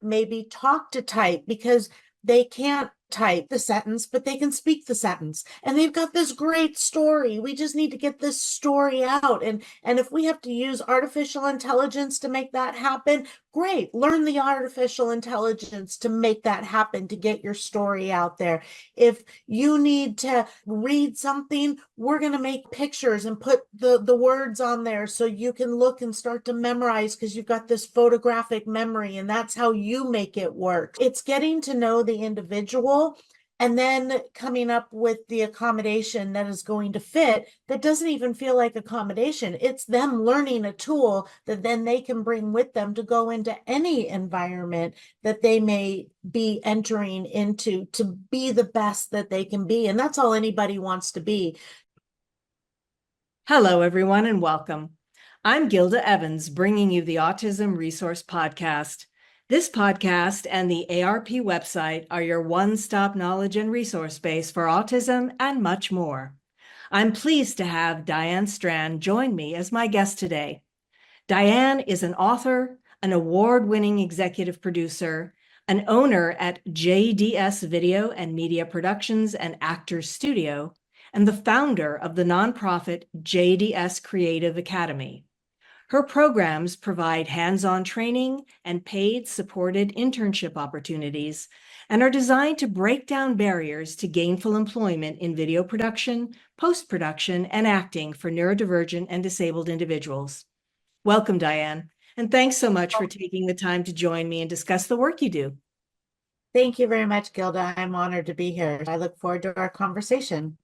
maybe talk to type because they can't type the sentence, but they can speak the sentence. And they've got this great story. We just need to get this story out. And if we have to use artificial intelligence to make that happen, great. Learn the artificial intelligence to make that happen, to get your story out there. If you need to read something, we're going to make pictures and put the words on there so you can look and start to memorize because you've got this photographic memory, and that's how you make it work. It's getting to know the individual and then coming up with the accommodation that is going to fit, that doesn't even feel like accommodation. It's them learning a tool that then they can bring with them to go into any environment that they may be entering into to be the best that they can be. And that's all anybody wants to be. Hello, everyone, and welcome. I'm Gilda Evans, bringing you the Autism Resource Podcast. This podcast and the ARP website are your one-stop knowledge and resource base for autism and much more. I'm pleased to have Diane Strand join me as my guest today. Diane is an author, an award-winning executive producer, an owner at JDS Video and Media Productions and Actors Studio, and the founder of the nonprofit JDS Creative Academy. Her programs provide hands-on training and paid supported internship opportunities and are designed to break down barriers to gainful employment in video production, post-production, and acting for neurodivergent and disabled individuals. Welcome, Diane, and thanks so much for taking the time to join me and discuss the work you do. Thank you very much, Gilda. I'm honored to be here. I look forward to our conversation.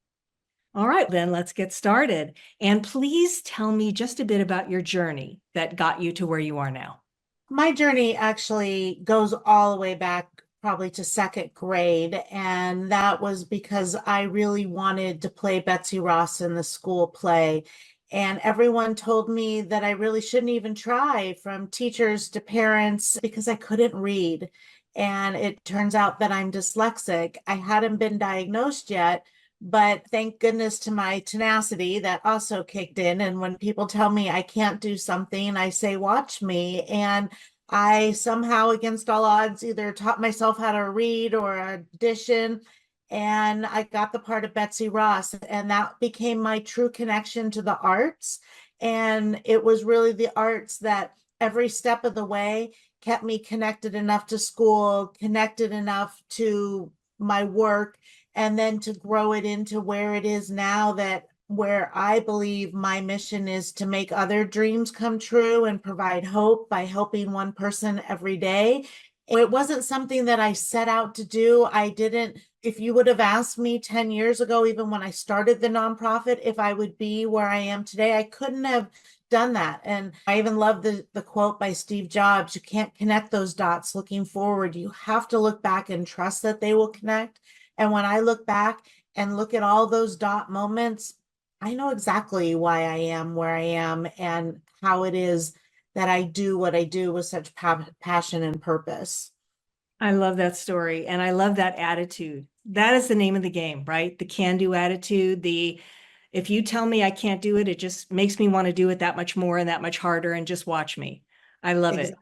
All right, then let's get started. And please tell me just a bit about your journey that got you to where you are now. My journey actually goes all the way back probably to second grade. And that was because I really wanted to play Betsy Ross in the school play. And everyone told me that I really shouldn't even try, from teachers to parents, because I couldn't read. And it turns out that I'm dyslexic. I hadn't been diagnosed yet, but thank goodness to my tenacity that also kicked in. And when people tell me I can't do something, I say, watch me. And I somehow, against all odds, either taught myself how to read or audition. And I got the part of Betsy Ross, and that became my true connection to the arts. And it was really the arts that every step of the way kept me connected enough to school, connected enough to my work, and then to grow it into where it is now, that where I believe my mission is to make other dreams come true and provide hope by helping one person every day. It wasn't something that I set out to do. I didn't, if you would have asked me 10 years ago, even when I started the nonprofit, if I would be where I am today, I couldn't have done that. And I even love the quote by Steve Jobs: you can't connect those dots looking forward. You have to look back and trust that they will connect. And when I look back and look at all those dot moments, I know exactly why I am where I am and how it is that I do what I do with such passion and purpose. I love that story, and I love that attitude. That is the name of the game, right? The can-do attitude. If you tell me I can't do it, it just makes me want to do it that much more and that much harder, and just watch me. I love it.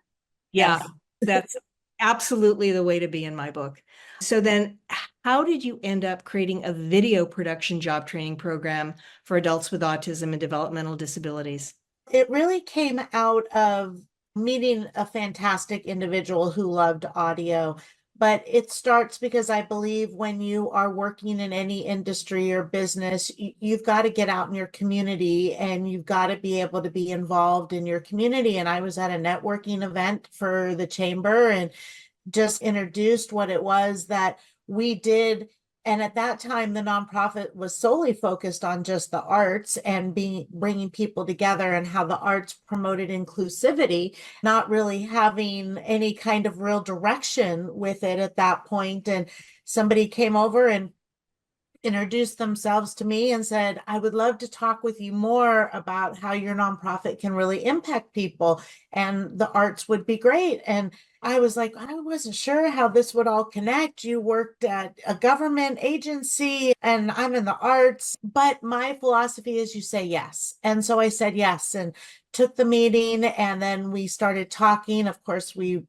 Yeah, Yes. that's absolutely the way to be in my book. So then, how did you end up creating a video production job training program for adults with autism and developmental disabilities? It really came out of meeting a fantastic individual who loved audio. But it starts because I believe when you are working in any industry or business, you've got to get out in your community and you've got to be able to be involved in your community. And I was at a networking event for the chamber and just introduced what it was that we did. And at that time, the nonprofit was solely focused on just the arts and bringing people together and how the arts promoted inclusivity, not really having any kind of real direction with it at that point. And somebody came over and introduced themselves to me and said, I would love to talk with you more about how your nonprofit can really impact people, and the arts would be great. And I was like, I wasn't sure how this would all connect. You worked at a government agency and I'm in the arts, but my philosophy is you say yes. And so I said yes and took the meeting, and then we started talking. Of course, we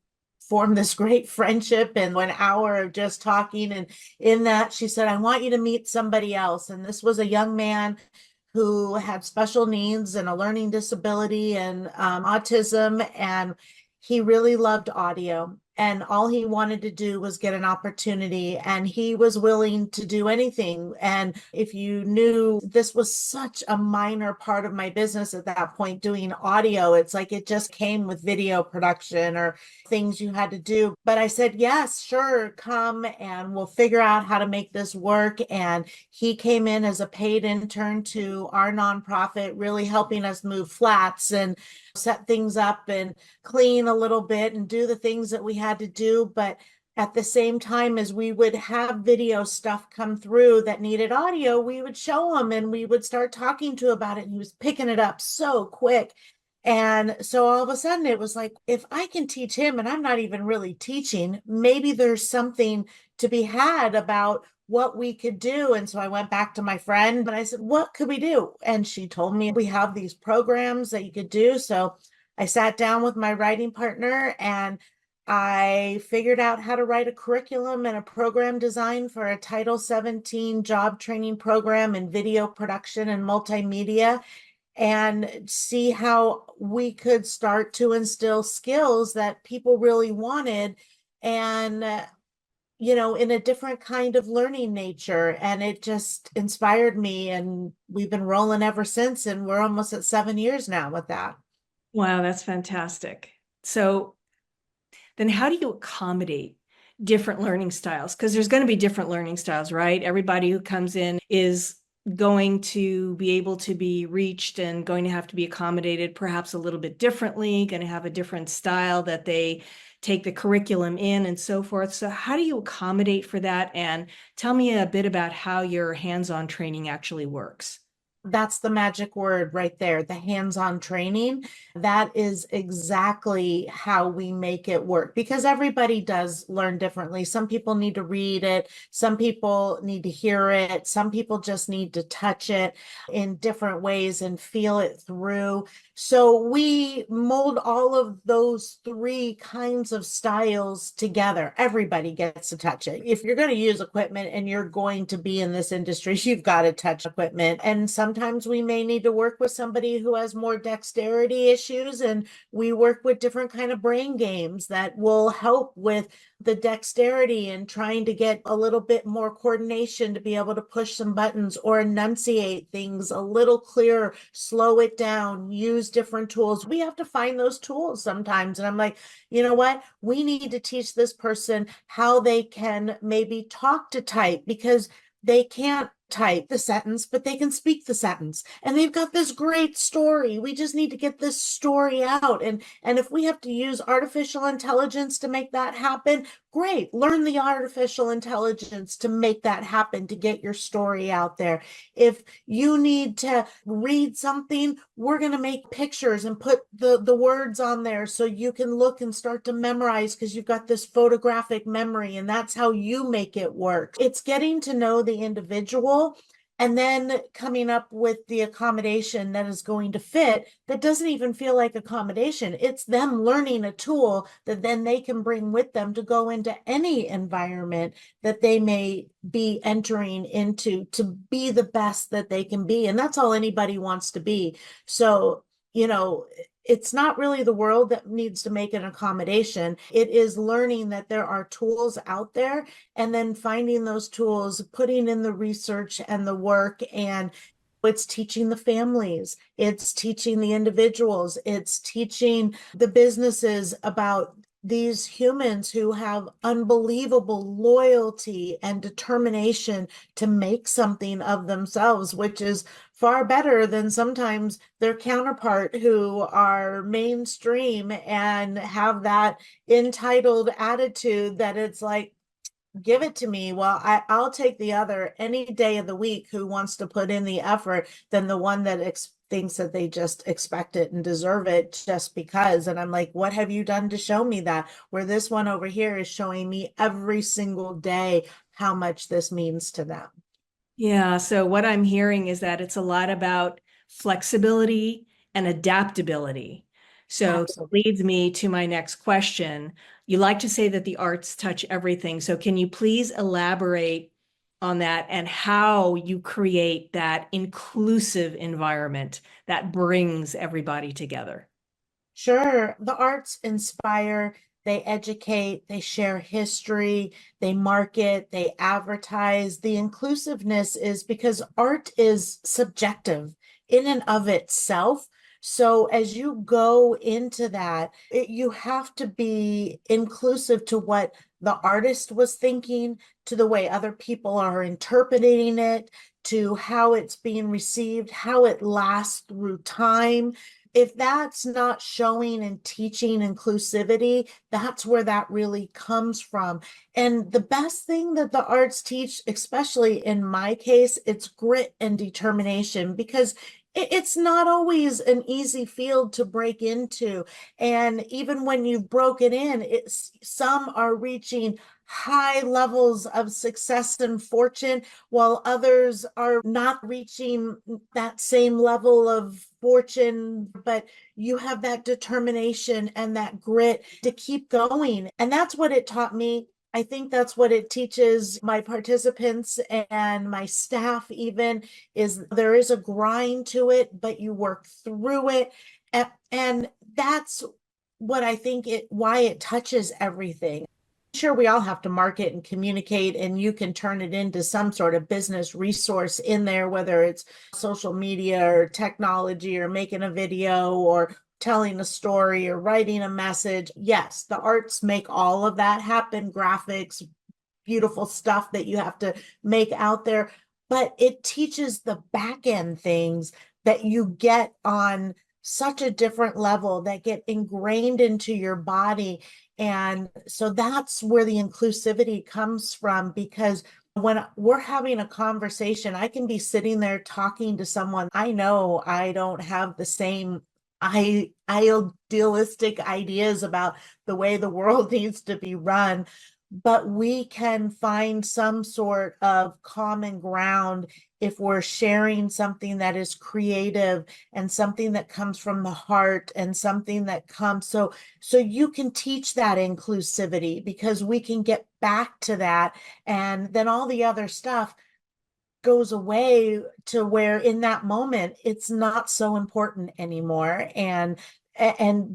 formed this great friendship and 1 hour of just talking. And in that, she said, I want you to meet somebody else. And this was a young man who had special needs and a learning disability and autism. And he really loved audio. And all he wanted to do was get an opportunity, and he was willing to do anything. And if you knew, this was such a minor part of my business at that point, doing audio, it's like it just came with video production or things you had to do. But I said, yes, sure, come and we'll figure out how to make this work. And he came in as a paid intern to our nonprofit, really helping us move flats and set things up and clean a little bit and do the things that we had to do. But at the same time as we would have video stuff come through that needed audio, we would show him and we would start talking to about it. And he was picking it up so quick. And so all of a sudden it was like, if I can teach him, and I'm not even really teaching, maybe there's something to be had about what we could do. And so I went back to my friend, but I said, what could we do? And she told me we have these programs that you could do. So I sat down with my writing partner and I figured out how to write a curriculum and a program design for a Title 17 job training program in video production and multimedia, and see how we could start to instill skills that people really wanted. And in a different kind of learning nature. And it just inspired me. And we've been rolling ever since. And we're almost at 7 years now with that. Wow, that's fantastic. So then how do you accommodate different learning styles? Because there's going to be different learning styles, right? Everybody who comes in is going to be able to be reached and going to have to be accommodated perhaps a little bit differently, going to have a different style that they take the curriculum in and so forth. So how do you accommodate for that? And tell me a bit about how your hands-on training actually works. That's the magic word right there, the hands-on training. That is exactly how we make it work, because everybody does learn differently. Some people need to read it. Some people need to hear it. Some people just need to touch it in different ways and feel it through. So we mold all of those 3 kinds of styles together. Everybody gets to touch it. If you're going to use equipment and you're going to be in this industry, you've got to touch equipment. And sometimes we may need to work with somebody who has more dexterity issues, and we work with different kind of brain games that will help with the dexterity and trying to get a little bit more coordination to be able to push some buttons or enunciate things a little clearer, slow it down, use different tools. We have to find those tools sometimes. And I'm like, you know what? We need to teach this person how they can maybe talk to type, because they can't type the sentence, but they can speak the sentence. And they've got this great story. We just need to get this story out. And if we have to use artificial intelligence to make that happen, great. Learn the artificial intelligence to make that happen, to get your story out there. If you need to read something, we're going to make pictures and put the words on there so you can look and start to memorize, because you've got this photographic memory, and that's how you make it work. It's getting to know the individual and then coming up with the accommodation that is going to fit, that doesn't even feel like accommodation. It's them learning a tool that then they can bring with them to go into any environment that they may be entering into, to be the best that they can be. And that's all anybody wants to be. So, it's not really the world that needs to make an accommodation. It is learning that there are tools out there, and then finding those tools, putting in the research and the work. And it's teaching the families, it's teaching the individuals, it's teaching the businesses about these humans who have unbelievable loyalty and determination to make something of themselves, which is far better than sometimes their counterpart who are mainstream and have that entitled attitude that it's like, give it to me. Well, I'll take the other any day of the week who wants to put in the effort than the one that thinks that they just expect it and deserve it just because. And I'm like, what have you done to show me that? Where this one over here is showing me every single day how much this means to them. Yeah. So what I'm hearing is that it's a lot about flexibility and adaptability. So that Absolutely. leads me to my next question. You like to say that the arts touch everything. So can you please elaborate on that and how you create that inclusive environment that brings everybody together? Sure. The arts inspire, they educate, they share history, they market, they advertise. The inclusiveness is because art is subjective in and of itself. So as you go into that, you have to be inclusive to what the artist was thinking, to the way other people are interpreting it, to how it's being received, how it lasts through time. If that's not showing and teaching inclusivity, that's where that really comes from. And the best thing that the arts teach, especially in my case, it's grit and determination, because it's not always an easy field to break into. And even when you've broken in, some are reaching high levels of success and fortune, while others are not reaching that same level of fortune, but you have that determination and that grit to keep going. And that's what it taught me. I think that's what it teaches my participants and my staff even, is there is a grind to it, but you work through it. And that's what I think why it touches everything. Sure, we all have to market and communicate, and you can turn it into some sort of business resource in there, whether it's social media or technology or making a video or telling a story or writing a message. Yes, the arts make all of that happen, graphics, beautiful stuff that you have to make out there, but it teaches the back end things that you get on such a different level that get ingrained into your body. And so that's where the inclusivity comes from, because when we're having a conversation, I can be sitting there talking to someone. I know I don't have the same idealistic ideas about the way the world needs to be run, but we can find some sort of common ground if we're sharing something that is creative and something that comes from the heart and something that comes. So you can teach that inclusivity, because we can get back to that, and then all the other stuff goes away to where in that moment it's not so important anymore. And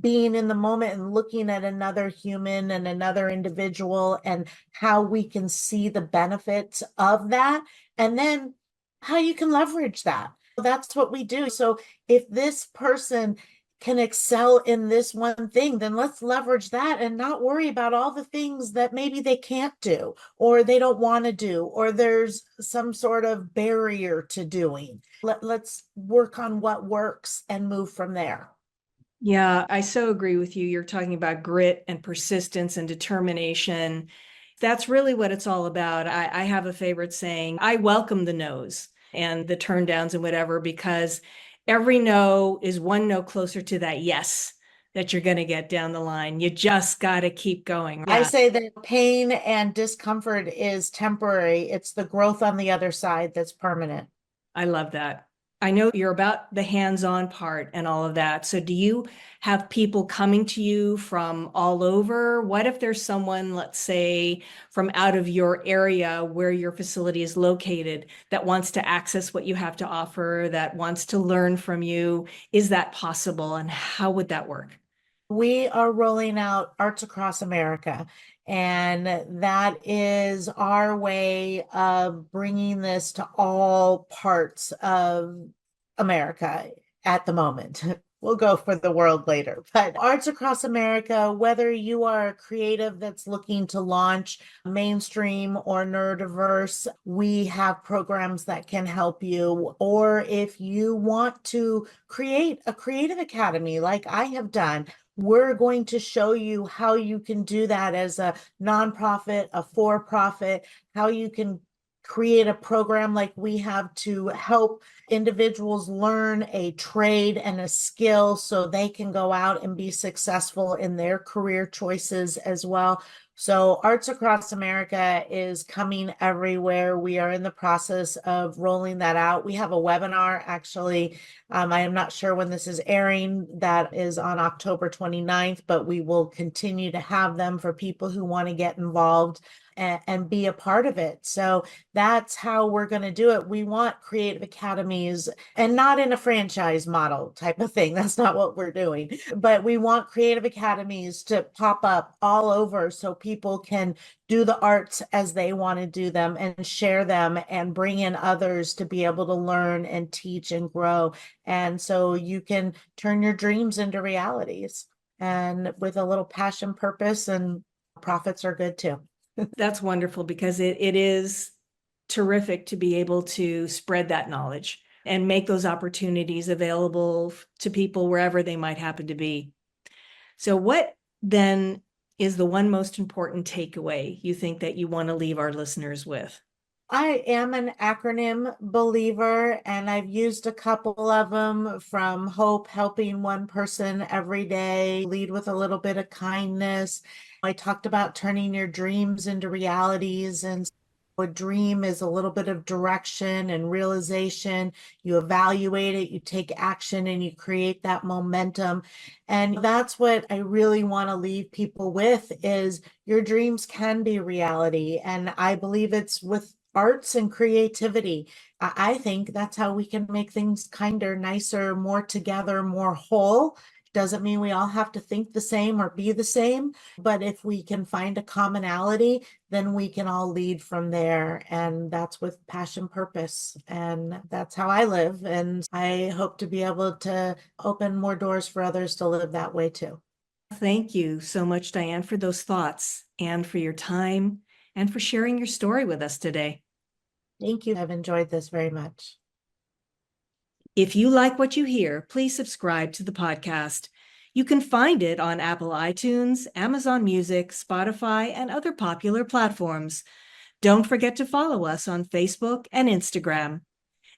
being in the moment and looking at another human and another individual and how we can see the benefits of that, and then how you can leverage that. That's what we do. So if this person can excel in this one thing, then let's leverage that and not worry about all the things that maybe they can't do or they don't want to do, or there's some sort of barrier to doing. Let's work on what works and move from there. Yeah, I so agree with you. You're talking about grit and persistence and determination. That's really what it's all about. I have a favorite saying: I welcome the no's and the turn downs and whatever, because every no is one no closer to that yes that you're going to get down the line. You just got to keep going. I say that pain and discomfort is temporary. It's the growth on the other side that's permanent. I love that. I know you're about the hands-on part and all of that. So do you have people coming to you from all over? What if there's someone, let's say, from out of your area where your facility is located that wants to access what you have to offer, that wants to learn from you? Is that possible? And how would that work? We are rolling out Arts Across America, and that is our way of bringing this to all parts of America at the moment. We'll go for the world later, but Arts Across America, whether you are a creative that's looking to launch mainstream or neurodiverse, we have programs that can help you. Or if you want to create a creative academy like I have done, we're going to show you how you can do that as a nonprofit, a for-profit, how you can create a program like we have to help individuals learn a trade and a skill so they can go out and be successful in their career choices as well. So Arts Across America is coming everywhere. We are in the process of rolling that out. We have a webinar, actually. I am not sure when this is airing. That is on October 29th, but we will continue to have them for people who want to get involved and be a part of it. So that's how we're going to do it. We want creative academies, and not in a franchise model type of thing. That's not what we're doing. But we want creative academies to pop up all over so people can do the arts as they want to do them and share them and bring in others to be able to learn and teach and grow. And so you can turn your dreams into realities, and with a little passion, purpose, and profits are good too. That's wonderful, because it is terrific to be able to spread that knowledge and make those opportunities available to people wherever they might happen to be. So what then is the one most important takeaway you think that you want to leave our listeners with? I am an acronym believer, and I've used a couple of them, from HOPE, helping one person every day, lead with a little bit of kindness. I talked about turning your dreams into realities, and a dream is a little bit of direction and realization. You evaluate it, you take action, and you create that momentum. And that's what I really want to leave people with, is your dreams can be reality. And I believe it's with arts and creativity. I think that's how we can make things kinder, nicer, more together, more whole. Doesn't mean we all have to think the same or be the same, but if we can find a commonality, then we can all lead from there. And that's with passion, purpose. And that's how I live. And I hope to be able to open more doors for others to live that way too. Thank you so much, Diane, for those thoughts and for your time and for sharing your story with us today. Thank you. I've enjoyed this very much. If you like what you hear, please subscribe to the podcast. You can find it on Apple iTunes, Amazon Music, Spotify, and other popular platforms. Don't forget to follow us on Facebook and Instagram.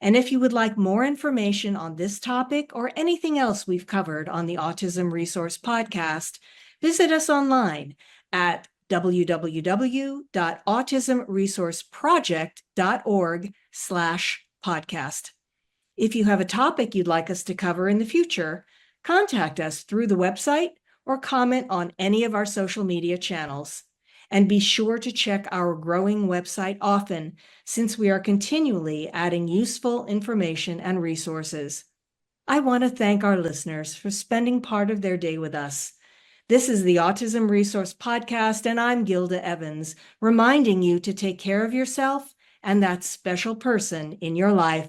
And if you would like more information on this topic or anything else we've covered on the Autism Resource Podcast, visit us online at www.autismresourceproject.org/podcast. If you have a topic you'd like us to cover in the future, contact us through the website or comment on any of our social media channels. And be sure to check our growing website often, since we are continually adding useful information and resources. I want to thank our listeners for spending part of their day with us. This is the Autism Resource Podcast, and I'm Gilda Evans, reminding you to take care of yourself and that special person in your life.